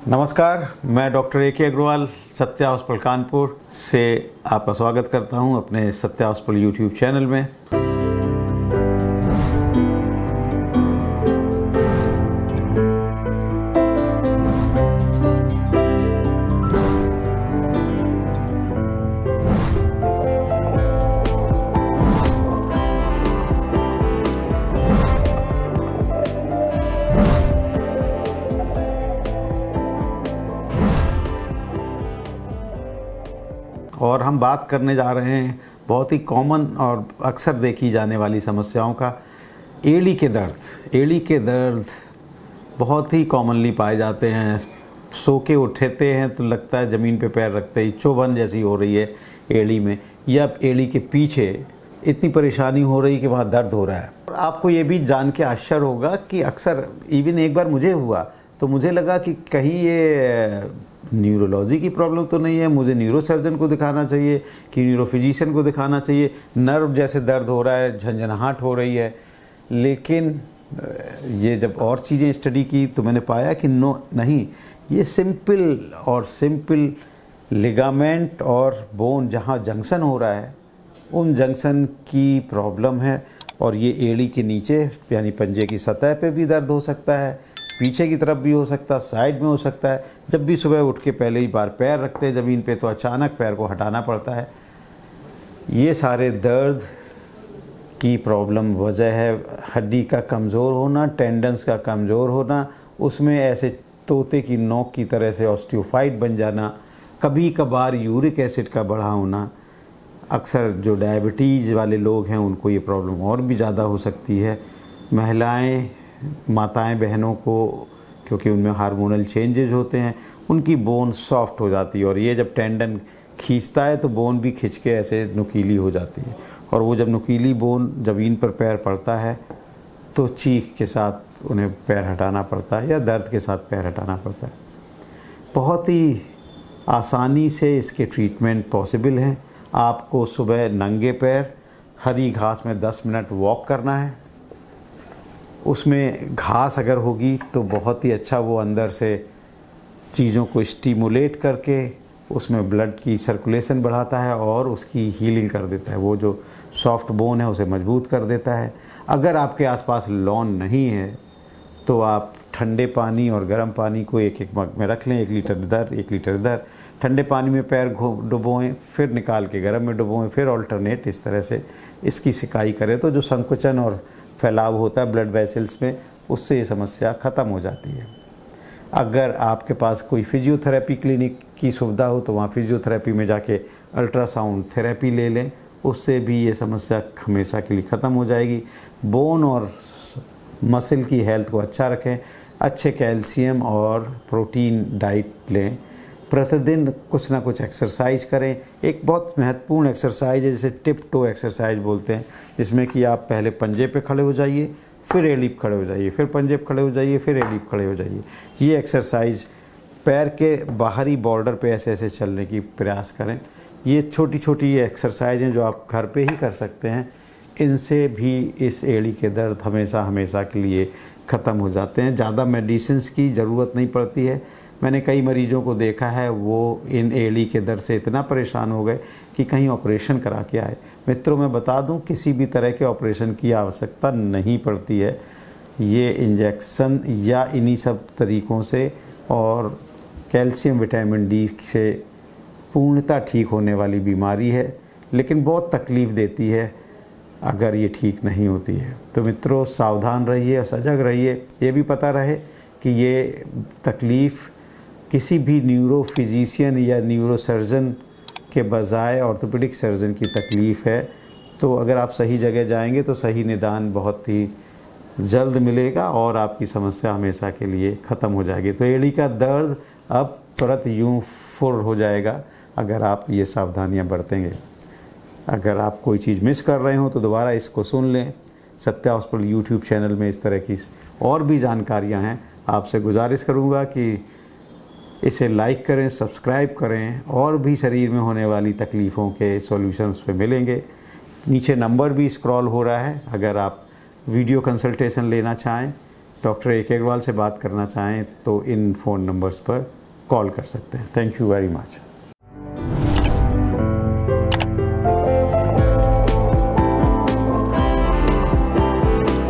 नमस्कार, मैं doctor A के अग्रवाल सत्या हॉस्पिटल कानपुर से आपका स्वागत करता हूं अपने सत्या हॉस्पिटल यूट्यूब चैनल में। और हम बात करने जा रहे हैं बहुत ही कॉमन और अक्सर देखी जाने वाली समस्याओं का, एड़ी के दर्द। एड़ी के दर्द बहुत ही कॉमनली पाए जाते हैं। सो के उठते हैं तो लगता है ज़मीन पे पैर रखते ही चुभन जैसी हो रही है एड़ी में, या एड़ी के पीछे इतनी परेशानी हो रही कि वहाँ दर्द हो रहा है। और आपको ये भी जान के आश्चर्य होगा कि अक्सर इवन एक बार मुझे हुआ तो मुझे लगा कि कहीं ये न्यूरोलॉजी की प्रॉब्लम तो नहीं है, मुझे न्यूरोसर्जन को दिखाना चाहिए कि न्यूरोफिजिशियन को दिखाना चाहिए, नर्व जैसे दर्द हो रहा है, झंझनाहट हो रही है। लेकिन ये जब और चीज़ें स्टडी की तो मैंने पाया कि नहीं, ये सिंपल लिगामेंट और बोन जहाँ जंक्शन हो रहा है उन जंक्शन की प्रॉब्लम है। और ये एड़ी के नीचे यानी पंजे की सतह पे भी दर्द हो सकता है, पीछे की तरफ भी हो सकता है, साइड में हो सकता है। जब भी सुबह उठ के पहले ही बार पैर रखते हैं ज़मीन पे तो अचानक पैर को हटाना पड़ता है। ये सारे दर्द की प्रॉब्लम वजह है हड्डी का कमज़ोर होना, टेंडन्स का कमज़ोर होना, उसमें ऐसे तोते की नोक की तरह से ऑस्टियोफाइट बन जाना, कभी कभार यूरिक एसिड का बढ़ा होना। अक्सर जो डायबिटीज़ वाले लोग हैं उनको ये प्रॉब्लम और भी ज़्यादा हो सकती है। माताएं बहनों को, क्योंकि उनमें हार्मोनल चेंजेस होते हैं, उनकी बोन सॉफ्ट हो जाती है और ये जब टेंडन खींचता है तो बोन भी खिंच के ऐसे नुकीली हो जाती है। और वो जब नुकीली बोन ज़मीन पर पैर पड़ता है तो चीख के साथ उन्हें पैर हटाना पड़ता है या दर्द के साथ पैर हटाना पड़ता है। बहुत ही आसानी से इसके ट्रीटमेंट पॉसिबल हैं। आपको सुबह नंगे पैर हरी घास में 10 मिनट वॉक करना है। उसमें घास अगर होगी तो बहुत ही अच्छा, वो अंदर से चीज़ों को स्टिमुलेट करके उसमें ब्लड की सर्कुलेशन बढ़ाता है और उसकी हीलिंग कर देता है। वो जो सॉफ्ट बोन है उसे मजबूत कर देता है। अगर आपके आसपास लॉन नहीं है तो आप ठंडे पानी और गर्म पानी को एक एक मग में रख लें, 1 लीटर इधर 1 लीटर इधर। ठंडे पानी में पैर डुबोएं, फिर निकाल के गर्म में डुबोएं, फिर ऑल्टरनेट इस तरह से इसकी सिकाई करें तो जो संकुचन और फैलाव होता है ब्लड वेसल्स में, उससे ये समस्या ख़त्म हो जाती है। अगर आपके पास कोई फिजियोथेरेपी क्लिनिक की सुविधा हो तो वहाँ फिजियोथेरेपी में जाके अल्ट्रासाउंड थेरेपी ले लें, उससे भी ये समस्या हमेशा के लिए ख़त्म हो जाएगी। बोन और मसल की हेल्थ को अच्छा रखें, अच्छे कैल्शियम और प्रोटीन डाइट लें, प्रतिदिन कुछ ना कुछ एक्सरसाइज करें। एक बहुत महत्वपूर्ण एक्सरसाइज है जिसे टिप टो एक्सरसाइज बोलते हैं, जिसमें कि आप पहले पंजे पे खड़े हो जाइए, फिर एड़ी पे खड़े हो जाइए, फिर पंजे पे खड़े हो जाइए, फिर एड़ी पे खड़े हो जाइए। ये एक्सरसाइज पैर के बाहरी बॉर्डर पे ऐसे ऐसे चलने की प्रयास करें। ये छोटी छोटी एक्सरसाइज हैं जो आप घर पे ही कर सकते हैं। इनसे भी इस एड़ी के दर्द हमेशा के लिए ख़त्म हो जाते हैं। ज़्यादा मेडिसिन की ज़रूरत नहीं पड़ती है। मैंने कई मरीजों को देखा है वो इन एड़ी के दर्द से इतना परेशान हो गए कि कहीं ऑपरेशन करा के आए। मित्रों, मैं बता दूं, किसी भी तरह के ऑपरेशन की आवश्यकता नहीं पड़ती है। ये इंजेक्शन या इन्हीं सब तरीक़ों से और कैल्शियम विटामिन डी से पूर्णतः ठीक होने वाली बीमारी है, लेकिन बहुत तकलीफ़ देती है अगर ये ठीक नहीं होती है। तो मित्रों, सावधान रहिए और सजग रहिए। ये भी पता रहे कि ये तकलीफ़ किसी भी न्यूरोफिजिशियन या न्यूरोसर्जन के बजाय ऑर्थोपेडिक सर्जन की तकलीफ़ है। तो अगर आप सही जगह जाएंगे तो सही निदान बहुत ही जल्द मिलेगा और आपकी समस्या हमेशा के लिए ख़त्म हो जाएगी। तो एड़ी का दर्द अब तुरंत यूँ फुर हो जाएगा अगर आप ये सावधानियां बरतेंगे। अगर आप कोई चीज़ मिस कर रहे हो तो दोबारा इसको सुन लें। सत्या हॉस्पिटल यूट्यूब चैनल में इस तरह की और भी जानकारियां हैं। आपसे गुजारिश करूंगा कि इसे लाइक करें, सब्सक्राइब करें। और भी शरीर में होने वाली तकलीफ़ों के सॉल्यूशंस पे मिलेंगे। नीचे नंबर भी स्क्रॉल हो रहा है, अगर आप वीडियो कंसल्टेशन लेना चाहें डॉक्टर ए के अग्रवाल से बात करना चाहें तो इन फ़ोन नंबर्स पर कॉल कर सकते हैं। Thank you very much.